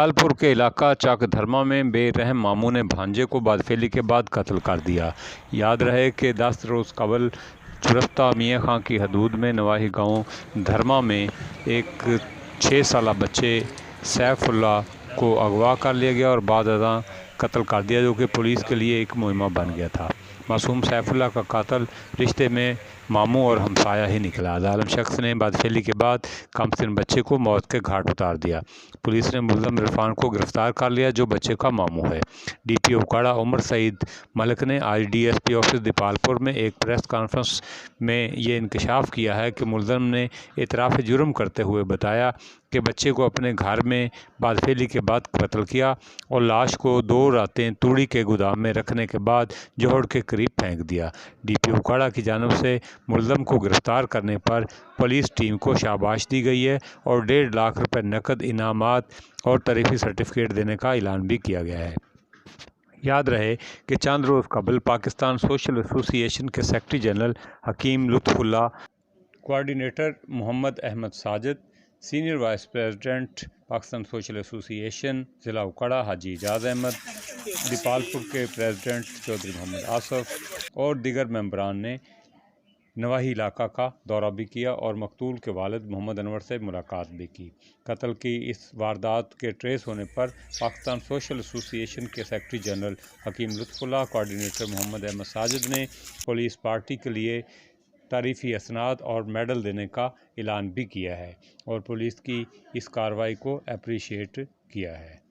दीपालपुर के इलाका चाकधर्मा में बेरहम मामू ने भांजे को बदफेली के बाद कत्ल कर दिया। याद रहे कि 10 रोज़ कबल चुरस्ता मियाँ खां की हदूद में नवाही गांव धर्मा में एक 6 साला बच्चे सैफुल्लाह को अगवा कर लिया गया और बाद अज़ां कत्ल कर दिया, जो कि पुलिस के लिए एक मुहिमा बन गया था। मासूम सैफुल्लाह का कातिल रिश्ते में मामू और हमसाया ही निकला। जालिम शख्स ने बदफेली के बाद कमसिन बच्चे को मौत के घाट उतार दिया। पुलिस ने मुल्ज़म इरफान को गिरफ्तार कर लिया, जो बच्चे का मामू है। DPO उकाड़ा उमर सईद मलिक ने आज DSP ऑफिस दीपालपुर में एक प्रेस कॉन्फ्रेंस में ये इंकशाफ किया है कि मुल्ज़म ने इतराफ़ जुर्म करते हुए बताया कि बच्चे को अपने घर में बदफेली के बाद कत्ल किया और लाश को 2 रातें तूड़ी के गोदाम में रखने के बाद जोहड़ के करीब फेंक दिया। DPO उकाड़ा की जानिब से मुल्ज़म को गिरफ्तार करने पर पुलिस टीम को शाबाश दी गई है और 1.5 लाख रुपए नकद इनामात और तरीफ़ी सर्टिफिकेट देने का ऐलान भी किया गया है। याद रहे कि चंद रोज़ कबल पाकिस्तान सोशल एसोसिएशन के secretary general Hakeem Lutfullah, coordinator Mohammad Ahmed Sajid, senior vice president Pakistan social association ज़िला उकाड़ा हाजी एजाज़ अहमद, दीपालपुर के प्रेसिडेंट चौधरी मोहम्मद आसफ और दीगर मेंबरान ने नवाही इलाका का दौरा भी किया और मकतूल के वालिद मोहम्मद अनवर से मुलाकात भी की। कत्ल की इस वारदात के ट्रेस होने पर पाकिस्तान सोशल एसोसिएशन के secretary general Hakeem Lutfullah, coordinator Mohammad Ahmed Sajid ने पुलिस पार्टी के लिए तारीफ़ी असनाद और मेडल देने का ऐलान भी किया है और पुलिस की इस कार्रवाई को अप्रिशिएट किया है।